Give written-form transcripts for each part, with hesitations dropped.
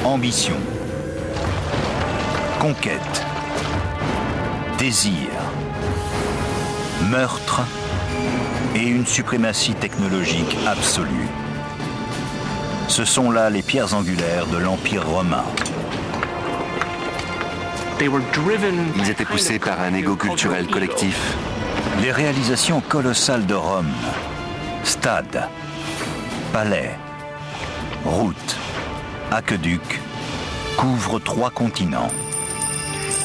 Ambition, conquête, désir, meurtre et une suprématie technologique absolue. Ce sont là les pierres angulaires de l'Empire romain. Ils étaient poussés par un ego culturel collectif. Les réalisations colossales de Rome, stades, palais, routes, aqueducs, couvrent 3 continents.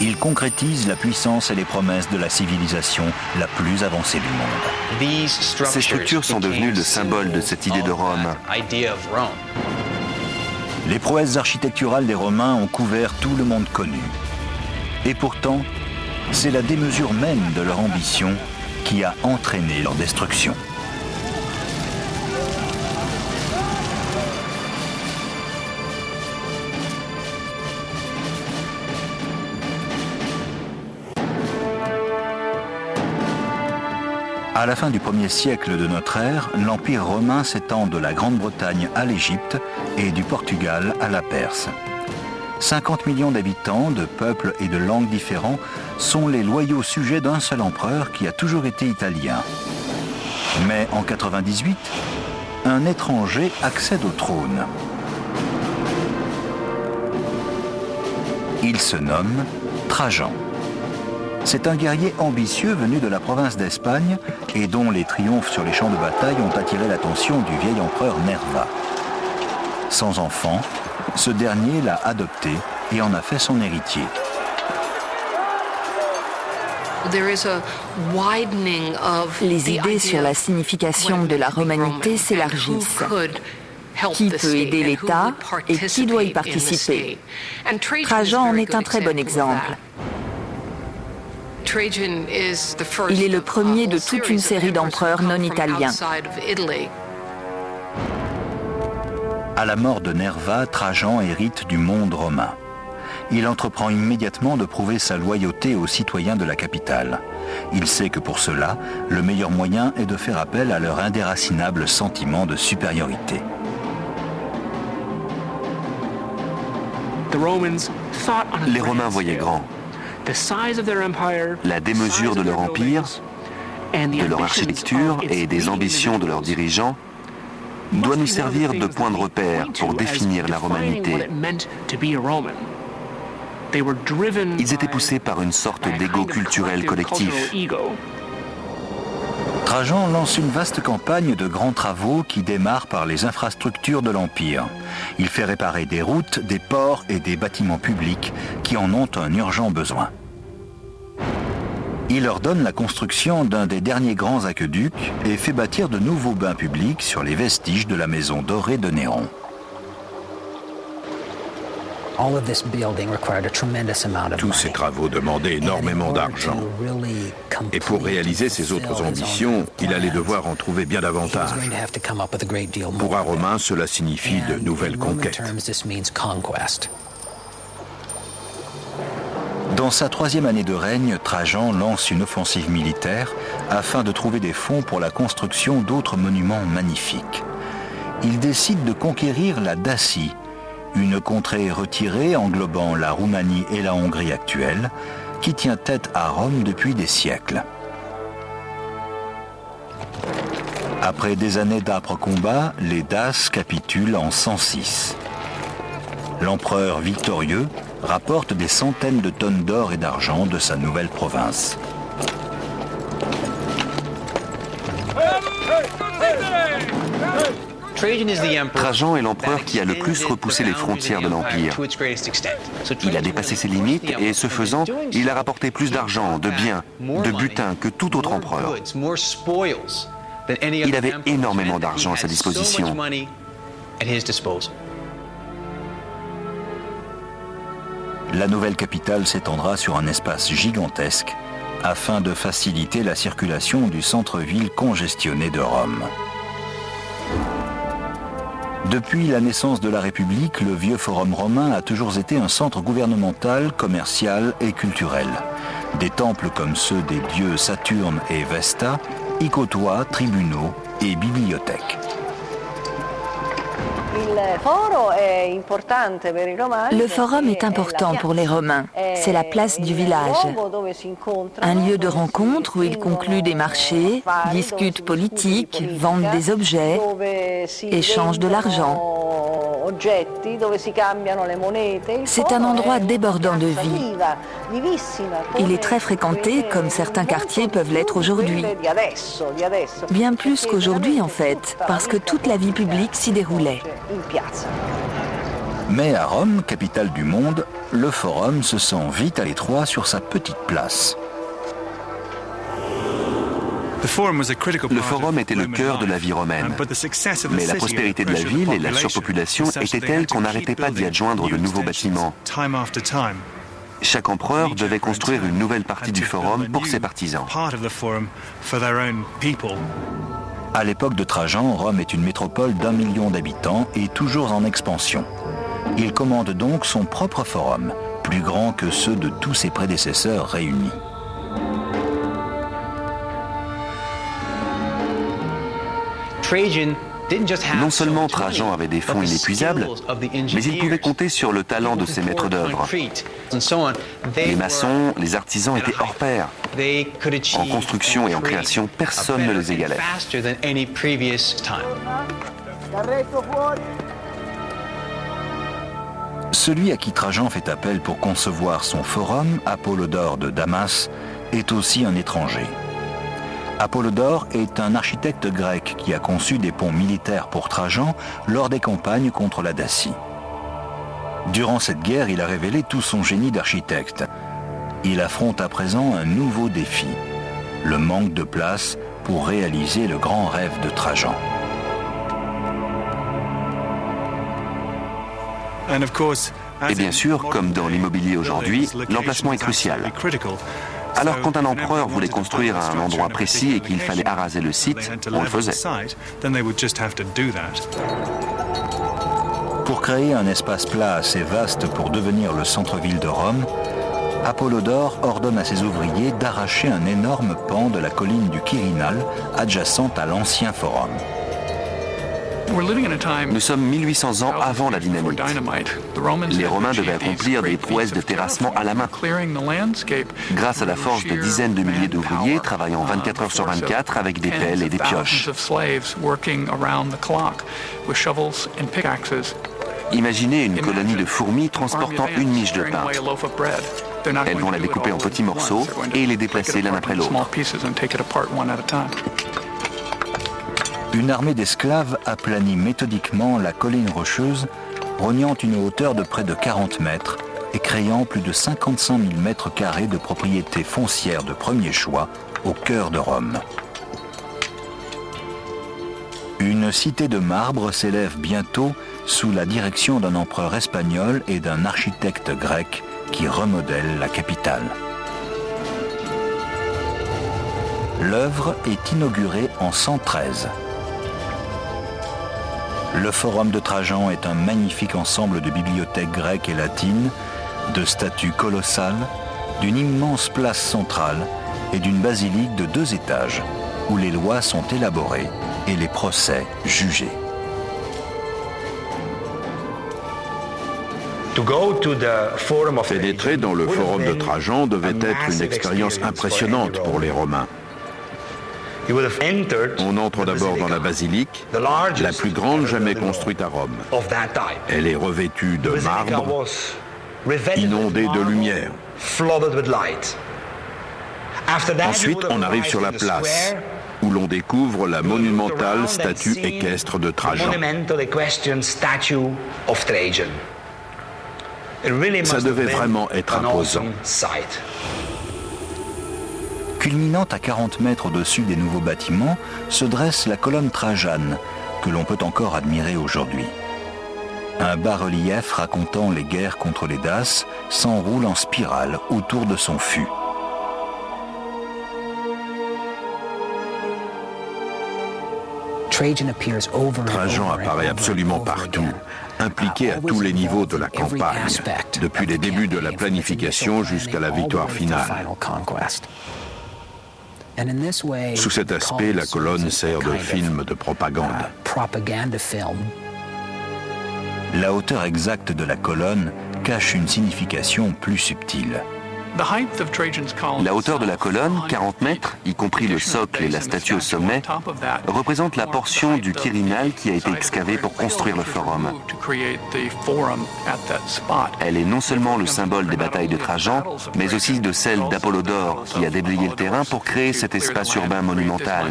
Ils concrétisent la puissance et les promesses de la civilisation la plus avancée du monde. Ces structures sont devenues le symbole de cette idée de Rome. Les prouesses architecturales des Romains ont couvert tout le monde connu. Et pourtant, c'est la démesure même de leur ambition qui a entraîné leur destruction. À la fin du 1er siècle de notre ère, l'Empire romain s'étend de la Grande-Bretagne à l'Égypte et du Portugal à la Perse. 50 millions d'habitants, de peuples et de langues différents sont les loyaux sujets d'un seul empereur qui a toujours été italien. Mais en 98, un étranger accède au trône. Il se nomme Trajan. C'est un guerrier ambitieux venu de la province d'Espagne et dont les triomphes sur les champs de bataille ont attiré l'attention du vieil empereur Nerva. Sans enfant, ce dernier l'a adopté et en a fait son héritier. Les idées sur la signification de la romanité s'élargissent. Qui peut aider l'État et qui doit y participer? Trajan en est un très bon exemple. Il est le premier de toute une série d'empereurs non italiens. À la mort de Nerva, Trajan hérite du monde romain. Il entreprend immédiatement de prouver sa loyauté aux citoyens de la capitale. Il sait que pour cela, le meilleur moyen est de faire appel à leur indéracinable sentiment de supériorité. Les Romains voyaient grand. La démesure de leur empire, de leur architecture et des ambitions de leurs dirigeants doit nous servir de point de repère pour définir la romanité. Ils étaient poussés par une sorte d'égo culturel collectif. Trajan lance une vaste campagne de grands travaux qui démarrent par les infrastructures de l'Empire. Il fait réparer des routes, des ports et des bâtiments publics qui en ont un urgent besoin. Il ordonne la construction d'un des derniers grands aqueducs et fait bâtir de nouveaux bains publics sur les vestiges de la maison dorée de Néron. Tous ces travaux demandaient énormément d'argent. Et pour réaliser ses autres ambitions, il allait devoir en trouver bien davantage. Pour un Romain, cela signifie de nouvelles conquêtes. Dans sa 3e année de règne, Trajan lance une offensive militaire afin de trouver des fonds pour la construction d'autres monuments magnifiques. Il décide de conquérir la Dacie, une contrée retirée englobant la Roumanie et la Hongrie actuelle, qui tient tête à Rome depuis des siècles. Après des années d'âpres combats, les Daces capitulent en 106. L'empereur victorieux rapporte des centaines de tonnes d'or et d'argent de sa nouvelle province. Trajan est l'empereur qui a le plus repoussé les frontières de l'Empire. Il a dépassé ses limites et, ce faisant, il a rapporté plus d'argent, de biens, de butin que tout autre empereur. Il avait énormément d'argent à sa disposition. La nouvelle capitale s'étendra sur un espace gigantesque afin de faciliter la circulation du centre-ville congestionné de Rome. Depuis la naissance de la République, le vieux forum romain a toujours été un centre gouvernemental, commercial et culturel. Des temples comme ceux des dieux Saturne et Vesta y côtoient tribunaux et bibliothèques. Le forum est important pour les Romains. C'est la place du village. Un lieu de rencontre où ils concluent des marchés, discutent politique, vendent des objets, échangent de l'argent. C'est un endroit débordant de vie. Il est très fréquenté, comme certains quartiers peuvent l'être aujourd'hui. Bien plus qu'aujourd'hui, en fait, parce que toute la vie publique s'y déroulait. Mais à Rome, capitale du monde, le forum se sent vite à l'étroit sur sa petite place. Le forum était le cœur de la vie romaine. Mais la prospérité de la ville et la surpopulation étaient telles qu'on n'arrêtait pas d'y adjoindre de nouveaux bâtiments. Chaque empereur devait construire une nouvelle partie du forum pour ses partisans. À l'époque de Trajan, Rome est une métropole d'1 million d'habitants et toujours en expansion. Il commande donc son propre forum, plus grand que ceux de tous ses prédécesseurs réunis. Non seulement Trajan avait des fonds inépuisables, mais il pouvait compter sur le talent de ses maîtres d'œuvre. Les maçons, les artisans étaient hors pair. En construction et en création, personne ne les égalait. Celui à qui Trajan fait appel pour concevoir son forum, Apollodore de Damas, est aussi un étranger. Apollodore est un architecte grec qui a conçu des ponts militaires pour Trajan lors des campagnes contre la Dacie. Durant cette guerre, il a révélé tout son génie d'architecte. Il affronte à présent un nouveau défi, le manque de place pour réaliser le grand rêve de Trajan. Et bien sûr, comme dans l'immobilier aujourd'hui, l'emplacement est crucial. Alors quand un empereur voulait construire à un endroit précis et qu'il fallait araser le site, on le faisait. Pour créer un espace plat assez vaste pour devenir le centre-ville de Rome, Apollodore ordonne à ses ouvriers d'arracher un énorme pan de la colline du Quirinal adjacente à l'ancien forum. Nous sommes 1800 ans avant la dynamite. Les Romains devaient accomplir des prouesses de terrassement à la main. Grâce à la force de dizaines de milliers d'ouvriers travaillant 24 heures sur 24 avec des pelles et des pioches. Imaginez une colonie de fourmis transportant une miche de pain. Elles vont la découper en petits morceaux et les déplacer l'un après l'autre. Une armée d'esclaves aplanit méthodiquement la colline rocheuse, rognant une hauteur de près de 40 mètres et créant plus de 55 000 mètres carrés de propriétés foncières de premier choix au cœur de Rome. Une cité de marbre s'élève bientôt sous la direction d'un empereur espagnol et d'un architecte grec qui remodèle la capitale. L'œuvre est inaugurée en 113. Le forum de Trajan est un magnifique ensemble de bibliothèques grecques et latines, de statues colossales, d'une immense place centrale et d'une basilique de 2 étages, où les lois sont élaborées et les procès jugés. Pénétrer dans le forum de Trajan devait être une expérience impressionnante pour les Romains. On entre d'abord dans la basilique, la plus grande jamais construite à Rome. Elle est revêtue de marbre, inondée de lumière. Ensuite, on arrive sur la place, où l'on découvre la monumentale statue équestre de Trajan. Ça devait vraiment être imposant. Culminante à 40 mètres au-dessus des nouveaux bâtiments, se dresse la colonne Trajane, que l'on peut encore admirer aujourd'hui. Un bas-relief racontant les guerres contre les Daces s'enroule en spirale autour de son fût. Trajan apparaît absolument partout, impliqué à tous les niveaux de la campagne, depuis les débuts de la planification jusqu'à la victoire finale. Sous cet aspect, la colonne sert de film de propagande. La hauteur exacte de la colonne cache une signification plus subtile. La hauteur de la colonne, 40 mètres, y compris le socle et la statue au sommet, représente la portion du Quirinal qui a été excavée pour construire le forum. Elle est non seulement le symbole des batailles de Trajan, mais aussi de celle d'Apollodore qui a déblayé le terrain pour créer cet espace urbain monumental.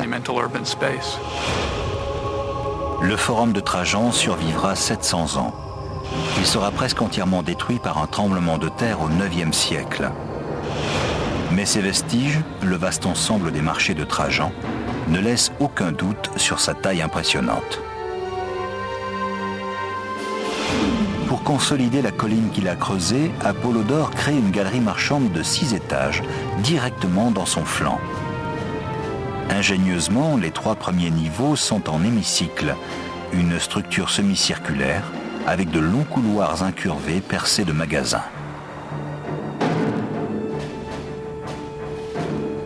Le forum de Trajan survivra 700 ans. Il sera presque entièrement détruit par un tremblement de terre au IXe siècle. Mais ces vestiges, le vaste ensemble des marchés de Trajan, ne laissent aucun doute sur sa taille impressionnante. Pour consolider la colline qu'il a creusée, Apollodore crée une galerie marchande de 6 étages, directement dans son flanc. Ingénieusement, les 3 premiers niveaux sont en hémicycle, une structure semi-circulaire, avec de longs couloirs incurvés percés de magasins.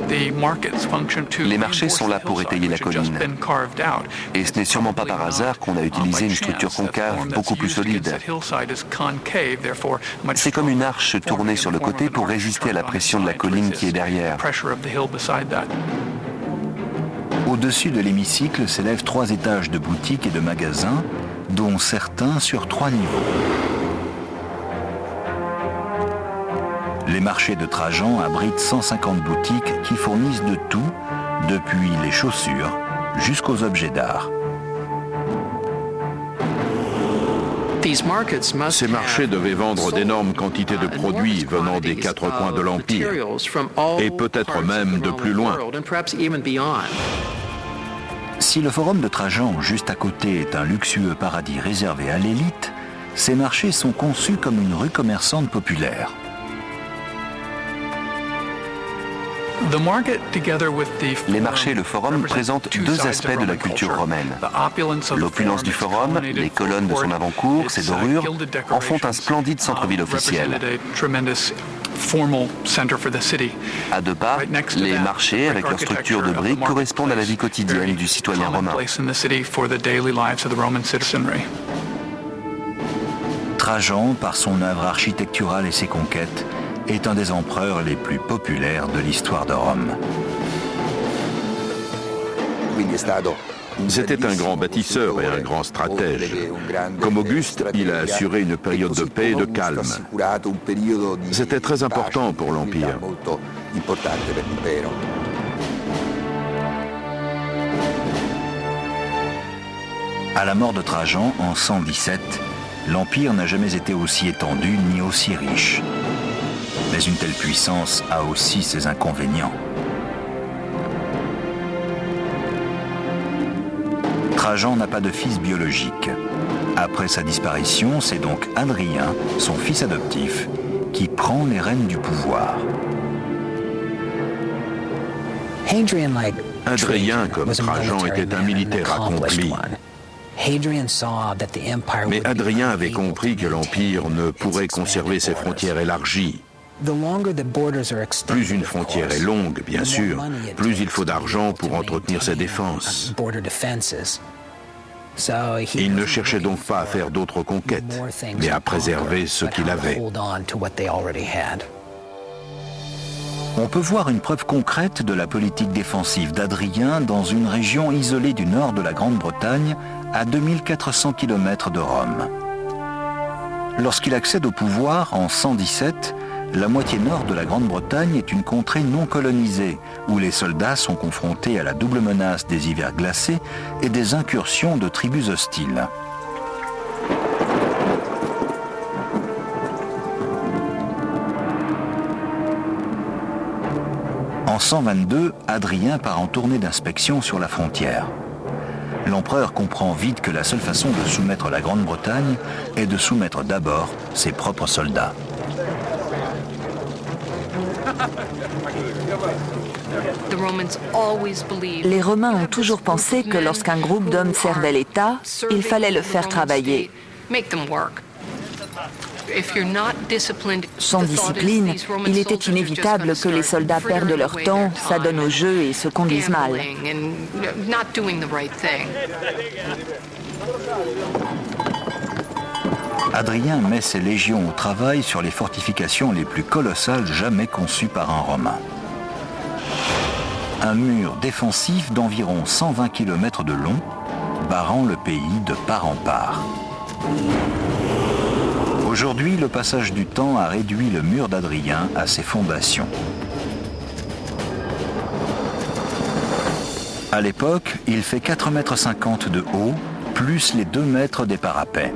Les marchés sont là pour étayer la colline. Et ce n'est sûrement pas par hasard qu'on a utilisé une structure concave beaucoup plus solide. C'est comme une arche tournée sur le côté pour résister à la pression de la colline qui est derrière. Au-dessus de l'hémicycle s'élèvent 3 étages de boutiques et de magasins, dont certains sur 3 niveaux. Les marchés de Trajan abritent 150 boutiques qui fournissent de tout, depuis les chaussures jusqu'aux objets d'art. Ces marchés devaient vendre d'énormes quantités de produits venant des 4 coins de l'Empire, et peut-être même de plus loin. Si le forum de Trajan, juste à côté, est un luxueux paradis réservé à l'élite, ces marchés sont conçus comme une rue commerçante populaire. Les marchés et le forum présentent 2 aspects de la culture romaine. L'opulence du forum, les colonnes de son avant-cour, ses dorures, en font un splendide centre-ville officiel. À 2 pas, les marchés, avec leur structure de briques, correspondent à la vie quotidienne du citoyen romain. Trajan, par son œuvre architecturale et ses conquêtes, est un des empereurs les plus populaires de l'histoire de Rome. C'était un grand bâtisseur et un grand stratège. Comme Auguste, il a assuré une période de paix et de calme. C'était très important pour l'Empire. À la mort de Trajan en 117, l'Empire n'a jamais été aussi étendu ni aussi riche. Mais une telle puissance a aussi ses inconvénients. Trajan n'a pas de fils biologique. Après sa disparition, c'est donc Hadrien, son fils adoptif, qui prend les rênes du pouvoir. Hadrien, comme Trajan, était un militaire accompli. Mais Hadrien avait compris que l'Empire ne pourrait conserver ses frontières élargies. Plus une frontière est longue, bien sûr, plus il faut d'argent pour entretenir ses défenses. Il ne cherchait donc pas à faire d'autres conquêtes, mais à préserver ce qu'il avait. On peut voir une preuve concrète de la politique défensive d'Hadrien dans une région isolée du nord de la Grande-Bretagne, à 2400 km de Rome. Lorsqu'il accède au pouvoir en 117, la moitié nord de la Grande-Bretagne est une contrée non colonisée, où les soldats sont confrontés à la double menace des hivers glacés et des incursions de tribus hostiles. En 122, Hadrien part en tournée d'inspection sur la frontière. L'empereur comprend vite que la seule façon de soumettre la Grande-Bretagne est de soumettre d'abord ses propres soldats. Les Romains ont toujours pensé que lorsqu'un groupe d'hommes servait l'État, il fallait le faire travailler. Sans discipline, il était inévitable que les soldats perdent leur temps, s'adonnent au jeu et se conduisent mal. Hadrien met ses légions au travail sur les fortifications les plus colossales jamais conçues par un Romain. Un mur défensif d'environ 120 km de long, barrant le pays de part en part. Aujourd'hui, le passage du temps a réduit le mur d'Hadrien à ses fondations. À l'époque, il fait 4,50 m de haut, plus les 2 mètres des parapets.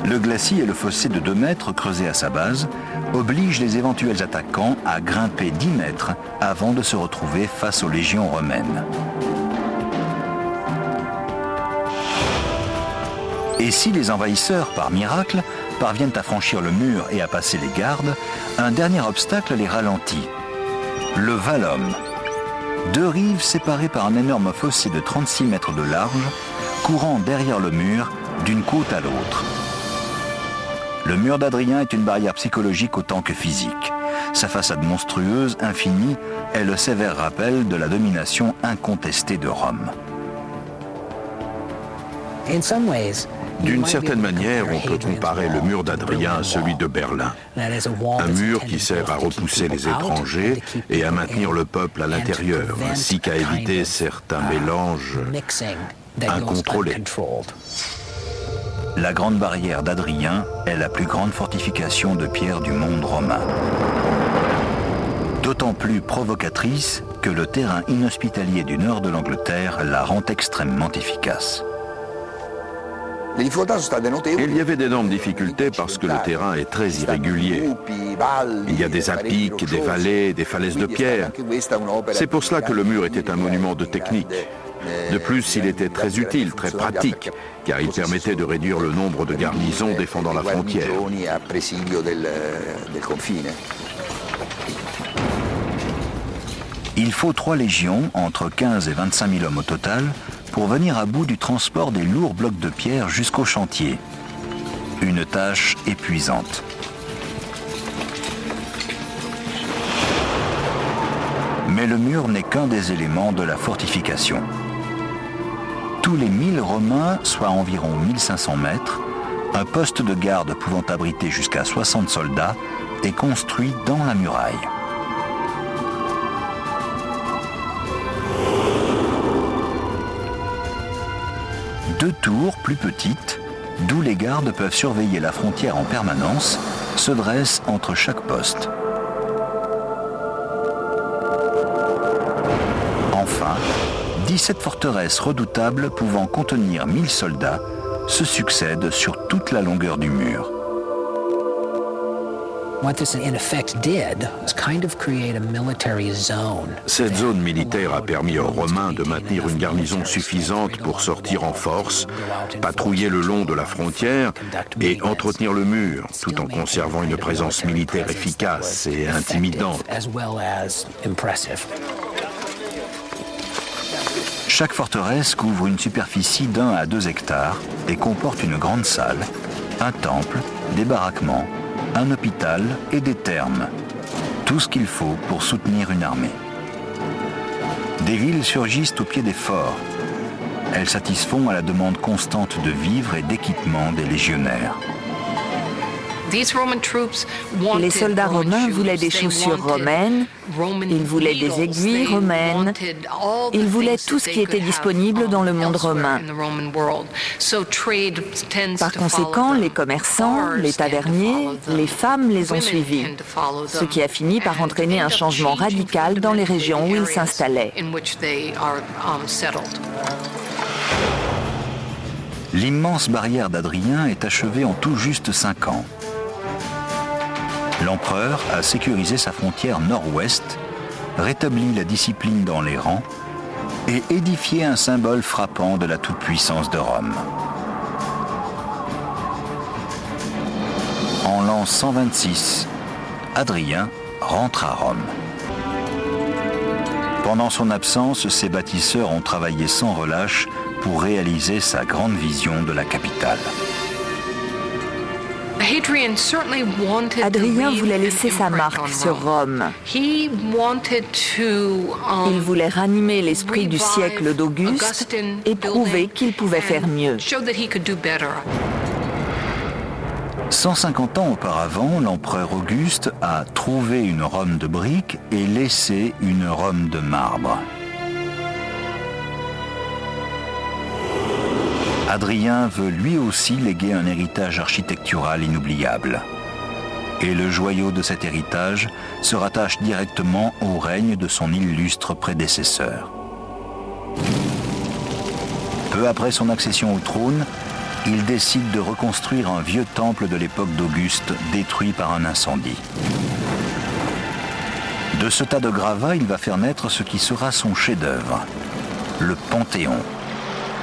Le glacis et le fossé de 2 mètres creusé à sa base obligent les éventuels attaquants à grimper 10 mètres avant de se retrouver face aux légions romaines. Et si les envahisseurs, par miracle, parviennent à franchir le mur et à passer les gardes, un dernier obstacle les ralentit. Le Valum. 2 rives séparées par un énorme fossé de 36 mètres de large, courant derrière le mur d'une côte à l'autre. Le mur d'Hadrien est une barrière psychologique autant que physique. Sa façade monstrueuse, infinie, est le sévère rappel de la domination incontestée de Rome. D'une certaine manière, on peut comparer le mur d'Hadrien à celui de Berlin. Un mur qui sert à repousser les étrangers et à maintenir le peuple à l'intérieur, ainsi qu'à éviter certains mélanges incontrôlés. La grande barrière d'Hadrien est la plus grande fortification de pierre du monde romain. D'autant plus provocatrice que le terrain inhospitalier du nord de l'Angleterre la rend extrêmement efficace. Il y avait d'énormes difficultés parce que le terrain est très irrégulier. Il y a des à-pics, des vallées, des falaises de pierre. C'est pour cela que le mur était un monument de technique. De plus, il était très utile, très pratique, car il permettait de réduire le nombre de garnisons défendant la frontière. Il faut 3 légions, entre 15 et 25 000 hommes au total, pour venir à bout du transport des lourds blocs de pierre jusqu'au chantier. Une tâche épuisante. Mais le mur n'est qu'un des éléments de la fortification. Tous les 1000 Romains, soit environ 1500 mètres, un poste de garde pouvant abriter jusqu'à 60 soldats est construit dans la muraille. Deux tours plus petites, d'où les gardes peuvent surveiller la frontière en permanence, se dressent entre chaque poste. Enfin, 17 forteresses redoutables pouvant contenir 1000 soldats se succèdent sur toute la longueur du mur. Cette zone militaire a permis aux Romains de maintenir une garnison suffisante pour sortir en force, patrouiller le long de la frontière et entretenir le mur, tout en conservant une présence militaire efficace et intimidante. Chaque forteresse couvre une superficie d'1 à 2 hectares et comporte une grande salle, un temple, des baraquements, un hôpital et des thermes. Tout ce qu'il faut pour soutenir une armée. Des villes surgissent au pied des forts. Elles satisfont à la demande constante de vivres et d'équipements des légionnaires. Les soldats romains voulaient des chaussures romaines, ils voulaient des aiguilles romaines, ils voulaient tout ce qui était disponible dans le monde romain. Par conséquent, les commerçants, les taverniers, les femmes les ont suivis, ce qui a fini par entraîner un changement radical dans les régions où ils s'installaient. L'immense barrière d'Hadrien est achevée en tout juste 5 ans. L'empereur a sécurisé sa frontière nord-ouest, rétabli la discipline dans les rangs et édifié un symbole frappant de la toute-puissance de Rome. En l'an 126, Hadrien rentre à Rome. Pendant son absence, ses bâtisseurs ont travaillé sans relâche pour réaliser sa grande vision de la capitale. Hadrien voulait laisser sa marque sur Rome. Il voulait ranimer l'esprit du siècle d'Auguste et prouver qu'il pouvait faire mieux. 150 ans auparavant, l'empereur Auguste a trouvé une Rome de briques et laissé une Rome de marbre. Hadrien veut lui aussi léguer un héritage architectural inoubliable. Et le joyau de cet héritage se rattache directement au règne de son illustre prédécesseur. Peu après son accession au trône, il décide de reconstruire un vieux temple de l'époque d'Auguste détruit par un incendie. De ce tas de gravats, il va faire naître ce qui sera son chef-d'œuvre, le Panthéon,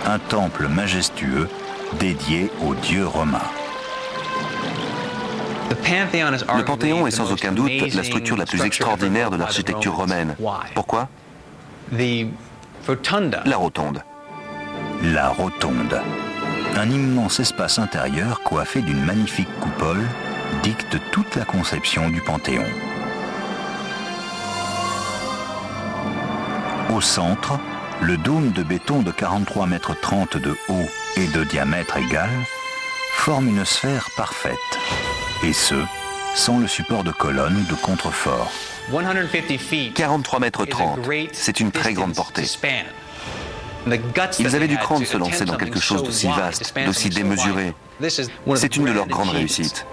un temple majestueux dédié aux dieux romains. Le Panthéon est sans aucun doute la structure la plus extraordinaire de l'architecture romaine. Pourquoi? La rotonde. La rotonde. Un immense espace intérieur coiffé d'une magnifique coupole dicte toute la conception du Panthéon. Au centre, le dôme de béton de 43,30 mètres de haut et de diamètre égal forme une sphère parfaite, et ce, sans le support de colonnes ou de contreforts. 43,30 mètres, c'est une très grande portée. Ils avaient du cran de se lancer dans quelque chose d'aussi vaste, d'aussi démesuré. C'est une de leurs grandes réussites.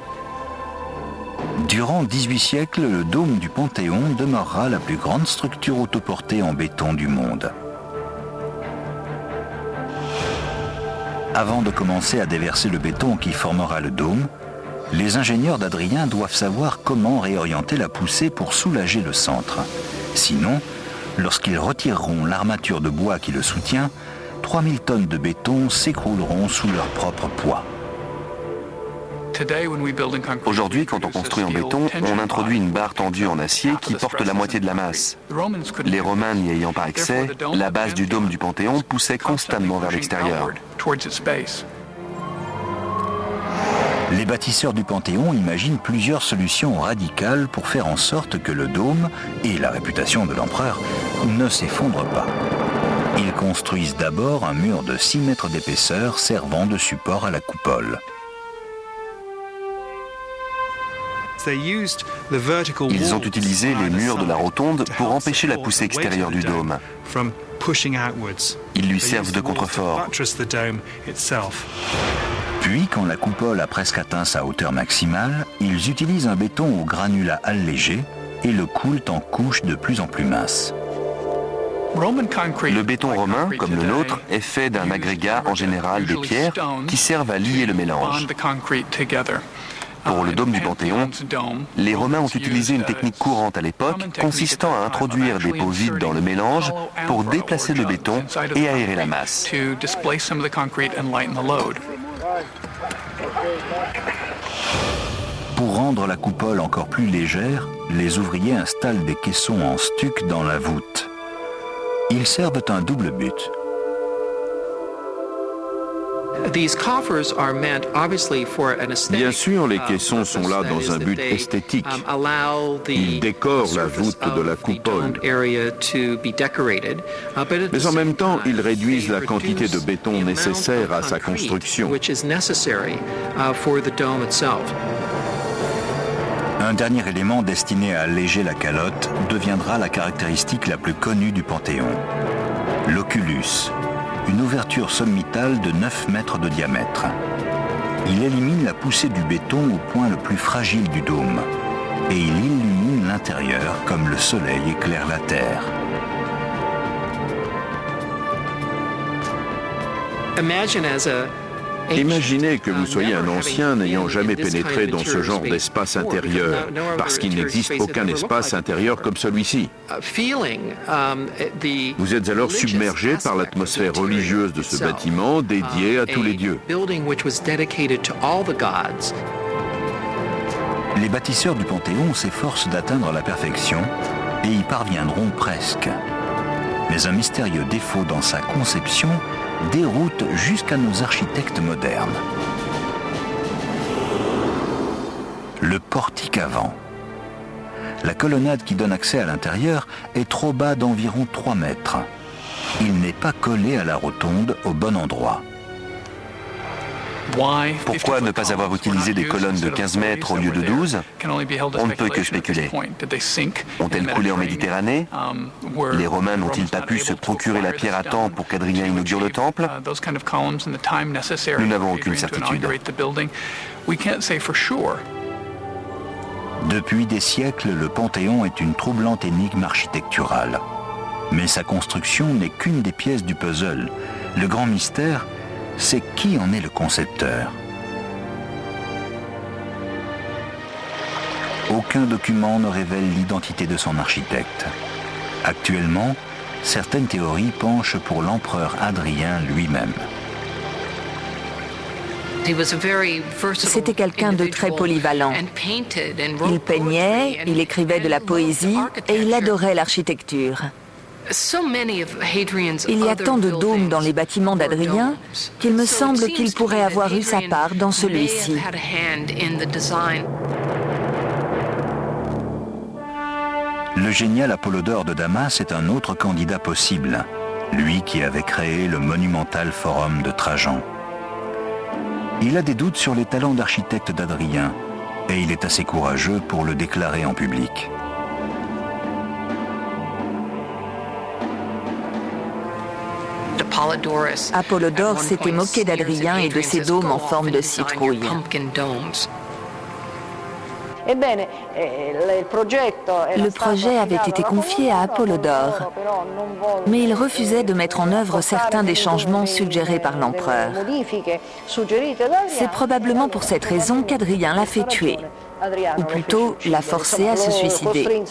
Durant 18 siècles, le dôme du Panthéon demeurera la plus grande structure autoportée en béton du monde. Avant de commencer à déverser le béton qui formera le dôme, les ingénieurs d'Hadrien doivent savoir comment réorienter la poussée pour soulager le centre. Sinon, lorsqu'ils retireront l'armature de bois qui le soutient, 3000 tonnes de béton s'écrouleront sous leur propre poids. Aujourd'hui, quand on construit en béton, on introduit une barre tendue en acier qui porte la moitié de la masse. Les Romains n'y ayant pas accès, la base du dôme du Panthéon poussait constamment vers l'extérieur. Les bâtisseurs du Panthéon imaginent plusieurs solutions radicales pour faire en sorte que le dôme et la réputation de l'empereur ne s'effondrent pas. Ils construisent d'abord un mur de 6 mètres d'épaisseur servant de support à la coupole. Ils ont utilisé les murs de la rotonde pour empêcher la poussée extérieure du dôme. Ils lui servent de contrefort. Puis, quand la coupole a presque atteint sa hauteur maximale, ils utilisent un béton au granulat allégé et le coulent en couches de plus en plus minces. Le béton romain, comme le nôtre, est fait d'un agrégat, en général des pierres, qui servent à lier le mélange. Pour le dôme du Panthéon, les Romains ont utilisé une technique courante à l'époque, consistant à introduire des pots vides dans le mélange pour déplacer le béton et aérer la masse. Pour rendre la coupole encore plus légère, les ouvriers installent des caissons en stuc dans la voûte. Ils servent un double but. Bien sûr, les caissons sont là dans un but esthétique. Ils décorent la voûte de la coupole. Mais en même temps, ils réduisent la quantité de béton nécessaire à sa construction. Un dernier élément destiné à alléger la calotte deviendra la caractéristique la plus connue du Panthéon, l'oculus, une ouverture sommitale de 9 mètres de diamètre. Il élimine la poussée du béton au point le plus fragile du dôme et il illumine l'intérieur comme le soleil éclaire la terre. Imaginez que vous soyez un ancien n'ayant jamais pénétré dans ce genre d'espace intérieur, parce qu'il n'existe aucun espace intérieur comme celui-ci. Vous êtes alors submergé par l'atmosphère religieuse de ce bâtiment dédié à tous les dieux. Les bâtisseurs du Panthéon s'efforcent d'atteindre la perfection et y parviendront presque. Mais un mystérieux défaut dans sa conception déroute jusqu'à nos architectes modernes. Le portique avant. La colonnade qui donne accès à l'intérieur est trop bas d'environ 3 mètres. Il n'est pas collé à la rotonde au bon endroit. Pourquoi ne pas avoir utilisé des colonnes de 15 mètres au lieu de 12? On ne peut que spéculer. Ont-elles coulé en Méditerranée? Les Romains n'ont-ils pas pu se procurer la pierre à temps pour qu'Adrien inaugure le temple? Nous n'avons aucune certitude. Depuis des siècles, le Panthéon est une troublante énigme architecturale. Mais sa construction n'est qu'une des pièces du puzzle. Le grand mystère, c'est qui en est le concepteur. Aucun document ne révèle l'identité de son architecte. Actuellement, certaines théories penchent pour l'empereur Hadrien lui-même. C'était quelqu'un de très polyvalent. Il peignait, il écrivait de la poésie et il adorait l'architecture. Il y a tant de dômes dans les bâtiments d'Hadrien qu'il me semble qu'il pourrait avoir eu sa part dans celui-ci. Le génial Apollodore de Damas est un autre candidat possible, lui qui avait créé le monumental forum de Trajan. Il a des doutes sur les talents d'architecte d'Hadrien et il est assez courageux pour le déclarer en public. Apollodore s'était moqué d'Hadrien et de ses dômes en forme de citrouille. Le projet avait été confié à Apollodore, mais il refusait de mettre en œuvre certains des changements suggérés par l'empereur. C'est probablement pour cette raison qu'Hadrien l'a fait tuer, ou plutôt l'a forcé à se suicider.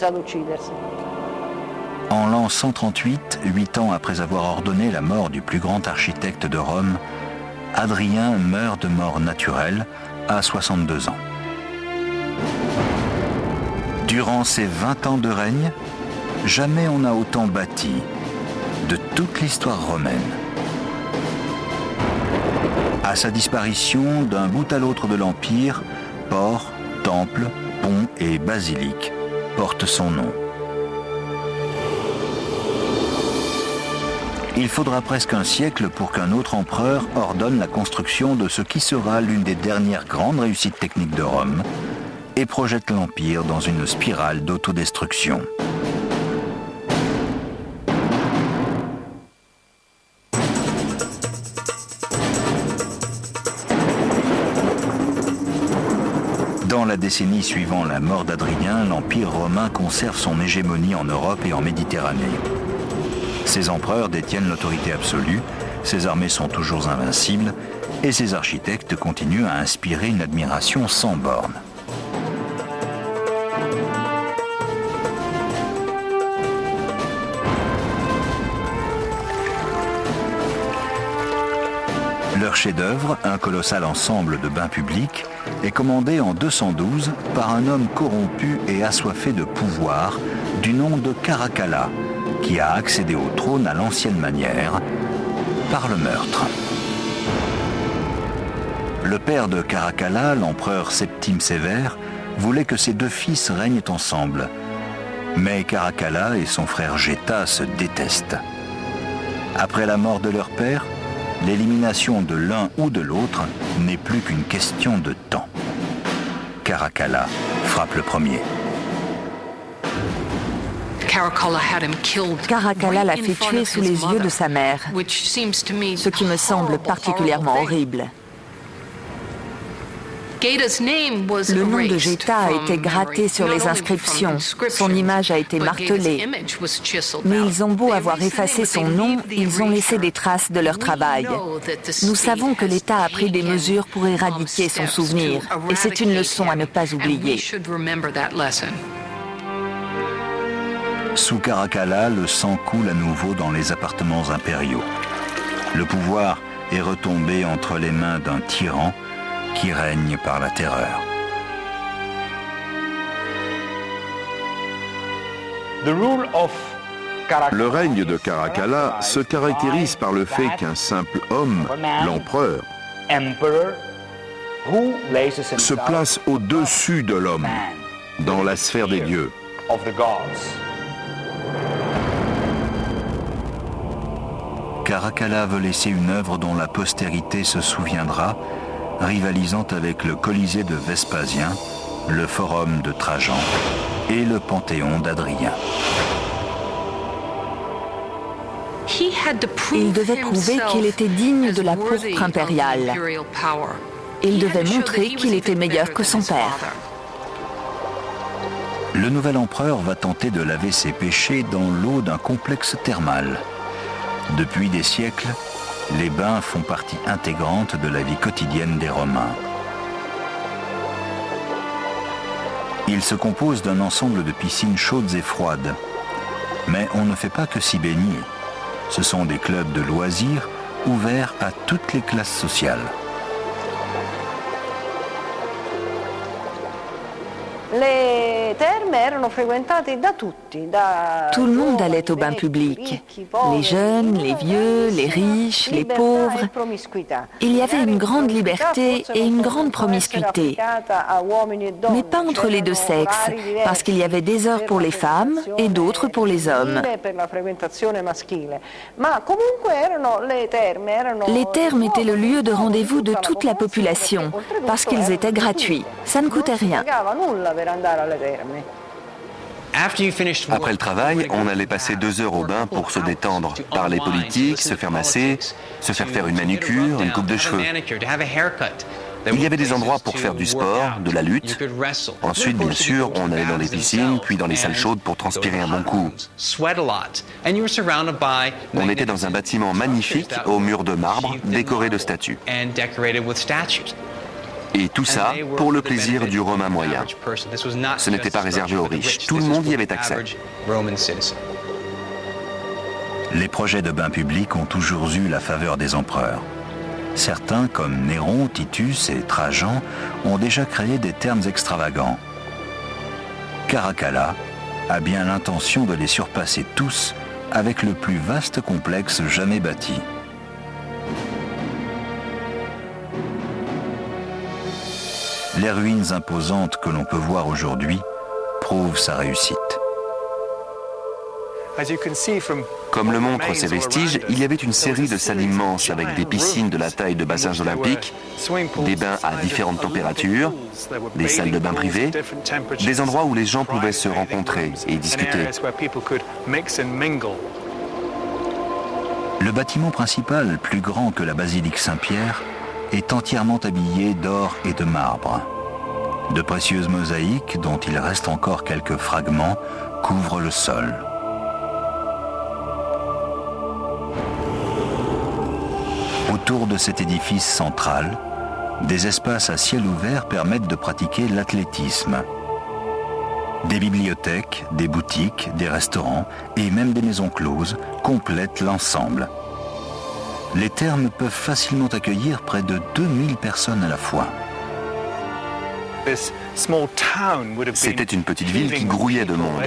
En l'an 138, 8 ans après avoir ordonné la mort du plus grand architecte de Rome, Hadrien meurt de mort naturelle à 62 ans. Durant ces 20 ans de règne, jamais on n'a autant bâti de toute l'histoire romaine. À sa disparition, d'un bout à l'autre de l'Empire, ports, temples, ponts et basiliques portent son nom. Il faudra presque un siècle pour qu'un autre empereur ordonne la construction de ce qui sera l'une des dernières grandes réussites techniques de Rome et projette l'Empire dans une spirale d'autodestruction. Dans la décennie suivant la mort d'Hadrien, l'Empire romain conserve son hégémonie en Europe et en Méditerranée. Ses empereurs détiennent l'autorité absolue, ses armées sont toujours invincibles et ses architectes continuent à inspirer une admiration sans borne. Leur chef-d'œuvre, un colossal ensemble de bains publics, est commandé en 212 par un homme corrompu et assoiffé de pouvoir du nom de Caracalla, qui a accédé au trône à l'ancienne manière, par le meurtre. Le père de Caracalla, l'empereur Septime Sévère, voulait que ses deux fils règnent ensemble. Mais Caracalla et son frère Geta se détestent. Après la mort de leur père, l'élimination de l'un ou de l'autre n'est plus qu'une question de temps. Caracalla frappe le premier. Caracalla l'a fait tuer sous les yeux de sa mère, ce qui me semble particulièrement horrible. Le nom de Geta a été gratté sur les inscriptions, son image a été martelée, mais ils ont beau avoir effacé son nom, ils ont laissé des traces de leur travail. Nous savons que l'État a pris des mesures pour éradiquer son souvenir, et c'est une leçon à ne pas oublier. Sous Caracalla, le sang coule à nouveau dans les appartements impériaux. Le pouvoir est retombé entre les mains d'un tyran qui règne par la terreur. Le règne de Caracalla se caractérise par le fait qu'un simple homme, l'empereur, se place au-dessus de l'homme, dans la sphère des dieux. Caracalla veut laisser une œuvre dont la postérité se souviendra, rivalisant avec le Colisée de Vespasien, le Forum de Trajan et le Panthéon d'Adrien. Il devait prouver qu'il était digne de la pourpre impériale. Il devait montrer qu'il était meilleur que son père. Le nouvel empereur va tenter de laver ses péchés dans l'eau d'un complexe thermal. Depuis des siècles, les bains font partie intégrante de la vie quotidienne des Romains. Ils se composent d'un ensemble de piscines chaudes et froides. Mais on ne fait pas que s'y baigner. Ce sont des clubs de loisirs ouverts à toutes les classes sociales. Tout le monde allait au bain public. Les jeunes, les vieux, les riches, les pauvres. Il y avait une grande liberté et une grande promiscuité. Mais pas entre les deux sexes, parce qu'il y avait des heures pour les femmes et d'autres pour les hommes. Les thermes étaient le lieu de rendez-vous de toute la population, parce qu'ils étaient gratuits. Ça ne coûtait rien. Après le travail, on allait passer 2 heures au bain pour se détendre, parler politique, se faire masser, se faire une manucure, une coupe de cheveux. Il y avait des endroits pour faire du sport, de la lutte. Ensuite, bien sûr, on allait dans les piscines, puis dans les salles chaudes pour transpirer un bon coup. On était dans un bâtiment magnifique, aux murs de marbre, décoré de statues. Et tout ça pour le plaisir du Romain moyen. Ce n'était pas réservé aux riches, tout le monde y avait accès. Les projets de bains publics ont toujours eu la faveur des empereurs. Certains, comme Néron, Titus et Trajan, ont déjà créé des thermes extravagants. Caracalla a bien l'intention de les surpasser tous avec le plus vaste complexe jamais bâti. Les ruines imposantes que l'on peut voir aujourd'hui prouvent sa réussite. Comme le montrent ces vestiges, il y avait une série de salles immenses avec des piscines de la taille de bassins olympiques, des bains à différentes températures, des salles de bains privées, des endroits où les gens pouvaient se rencontrer et discuter. Le bâtiment principal, plus grand que la basilique Saint-Pierre, est entièrement habillé d'or et de marbre. De précieuses mosaïques, dont il reste encore quelques fragments, couvrent le sol. Autour de cet édifice central, des espaces à ciel ouvert permettent de pratiquer l'athlétisme. Des bibliothèques, des boutiques, des restaurants et même des maisons closes complètent l'ensemble. Les thermes peuvent facilement accueillir près de 2000 personnes à la fois. C'était une petite ville qui grouillait de monde.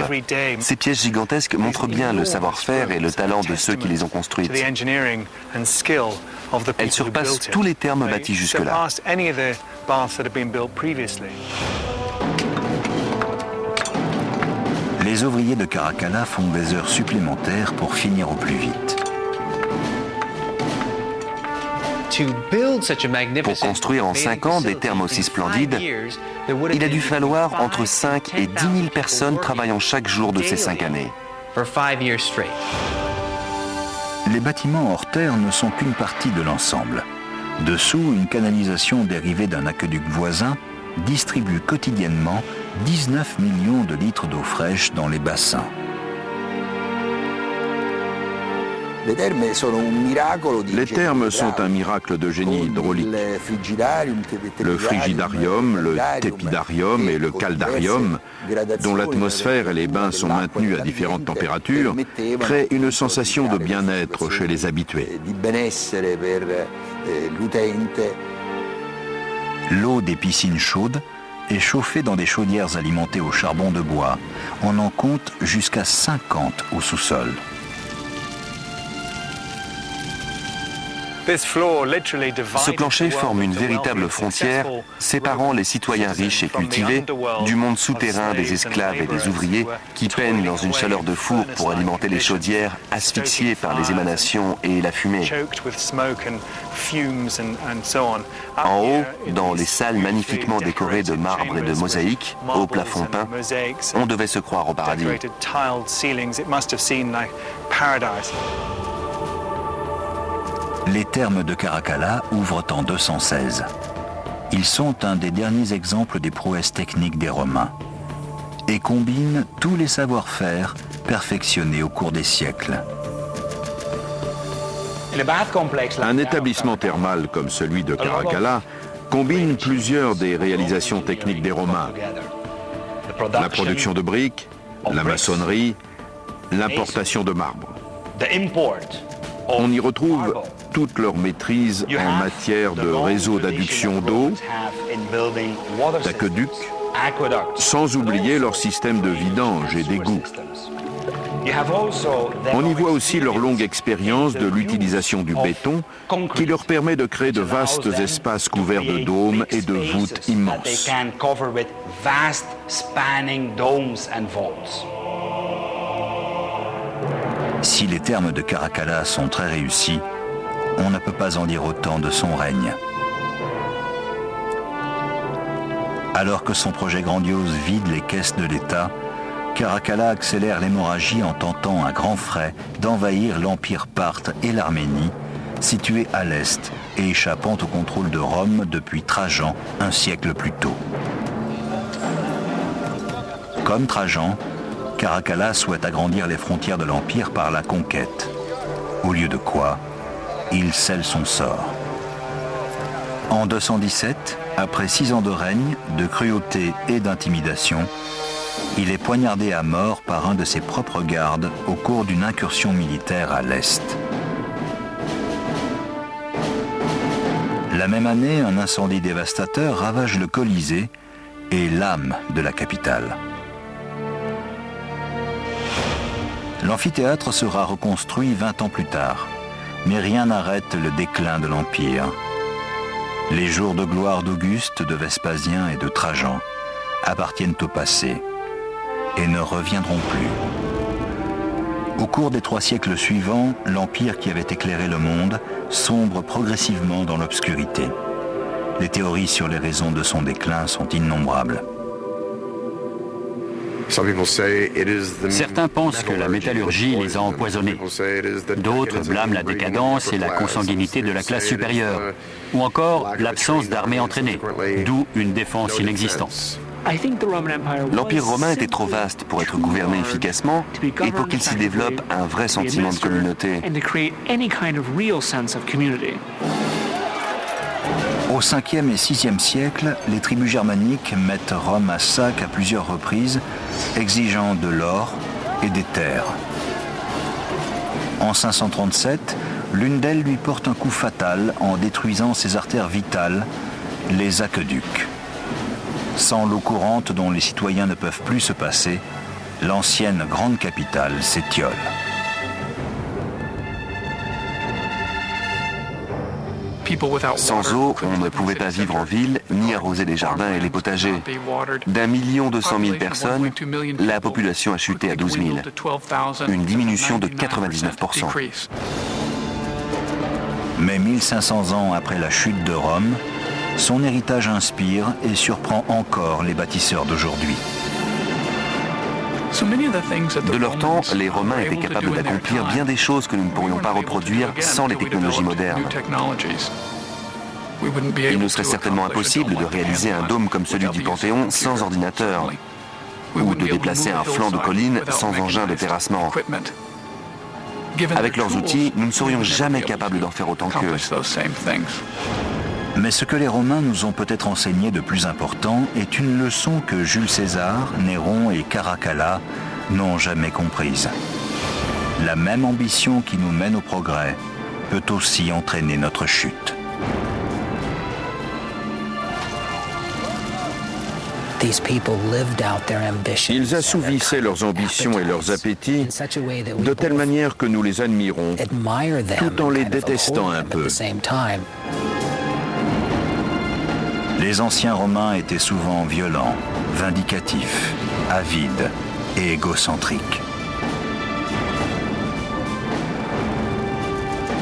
Ces pièces gigantesques montrent bien le savoir-faire et le talent de ceux qui les ont construites. Elles surpassent tous les thermes bâtis jusque-là. Les ouvriers de Caracalla font des heures supplémentaires pour finir au plus vite. Pour construire en 5 ans des thermes aussi splendides, il a dû falloir entre 5 et 10 000 personnes travaillant chaque jour de ces 5 années. Les bâtiments hors terre ne sont qu'une partie de l'ensemble. Dessous, une canalisation dérivée d'un aqueduc voisin distribue quotidiennement 19 millions de litres d'eau fraîche dans les bassins. Les thermes sont un miracle de génie hydraulique. Le frigidarium, le tepidarium et le caldarium, dont l'atmosphère et les bains sont maintenus à différentes températures, créent une sensation de bien-être chez les habitués. L'eau des piscines chaudes est chauffée dans des chaudières alimentées au charbon de bois. On en compte jusqu'à 50 au sous-sol. Ce plancher forme une véritable frontière séparant les citoyens riches et cultivés du monde souterrain des esclaves et des ouvriers qui peinent dans une chaleur de four pour alimenter les chaudières, asphyxiés par les émanations et la fumée. En haut, dans les salles magnifiquement décorées de marbre et de mosaïques, au plafond peint, on devait se croire au paradis. Les thermes de Caracalla ouvrent en 216. Ils sont un des derniers exemples des prouesses techniques des Romains et combinent tous les savoir-faire perfectionnés au cours des siècles. Un établissement thermal comme celui de Caracalla combine plusieurs des réalisations techniques des Romains. La production de briques, la maçonnerie, l'importation de marbre. On y retrouve toute leur maîtrise en matière de réseau d'adduction d'eau, d'aqueducs, sans oublier leur système de vidange et d'égouts. On y voit aussi leur longue expérience de l'utilisation du béton qui leur permet de créer de vastes espaces couverts de dômes et de voûtes immenses. Si les thermes de Caracalla sont très réussis, on ne peut pas en dire autant de son règne. Alors que son projet grandiose vide les caisses de l'État, Caracalla accélère l'hémorragie en tentant à grands frais d'envahir l'Empire parthe et l'Arménie, situés à l'est et échappant au contrôle de Rome depuis Trajan, un siècle plus tôt. Comme Trajan, Caracalla souhaite agrandir les frontières de l'Empire par la conquête, au lieu de quoi il scelle son sort. En 217, après 6 ans de règne, de cruauté et d'intimidation, il est poignardé à mort par un de ses propres gardes au cours d'une incursion militaire à l'est. La même année, un incendie dévastateur ravage le Colisée et l'âme de la capitale. L'amphithéâtre sera reconstruit 20 ans plus tard, mais rien n'arrête le déclin de l'Empire. Les jours de gloire d'Auguste, de Vespasien et de Trajan appartiennent au passé et ne reviendront plus. Au cours des 3 siècles suivants, l'Empire qui avait éclairé le monde sombre progressivement dans l'obscurité. Les théories sur les raisons de son déclin sont innombrables. Certains pensent que la métallurgie les a empoisonnés. D'autres blâment la décadence et la consanguinité de la classe supérieure, ou encore l'absence d'armées entraînées, d'où une défense inexistante. L'Empire romain était trop vaste pour être gouverné efficacement et pour qu'il s'y développe un vrai sentiment de communauté. Au 5e et 6e siècle, les tribus germaniques mettent Rome à sac à plusieurs reprises, exigeant de l'or et des terres. En 537, l'une d'elles lui porte un coup fatal en détruisant ses artères vitales, les aqueducs. Sans l'eau courante dont les citoyens ne peuvent plus se passer, l'ancienne grande capitale s'étiole. Sans eau, on ne pouvait pas vivre en ville, ni arroser les jardins et les potagers. d'1 200 000 personnes, la population a chuté à 12 000, une diminution de 99%. Mais 1500 ans après la chute de Rome, son héritage inspire et surprend encore les bâtisseurs d'aujourd'hui. De leur temps, les Romains étaient capables d'accomplir bien des choses que nous ne pourrions pas reproduire sans les technologies modernes. Il nous serait certainement impossible de réaliser un dôme comme celui du Panthéon sans ordinateur, ou de déplacer un flanc de colline sans engin de terrassement. Avec leurs outils, nous ne serions jamais capables d'en faire autant qu'eux. Mais ce que les Romains nous ont peut-être enseigné de plus important est une leçon que Jules César, Néron et Caracalla n'ont jamais comprise. La même ambition qui nous mène au progrès peut aussi entraîner notre chute. Ils assouvissaient leurs ambitions et leurs appétits de telle manière que nous les admirons, tout en les détestant un peu. Les anciens Romains étaient souvent violents, vindicatifs, avides et égocentriques.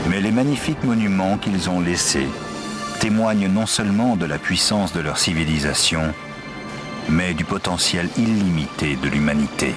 Mais les magnifiques monuments qu'ils ont laissés témoignent non seulement de la puissance de leur civilisation, mais du potentiel illimité de l'humanité.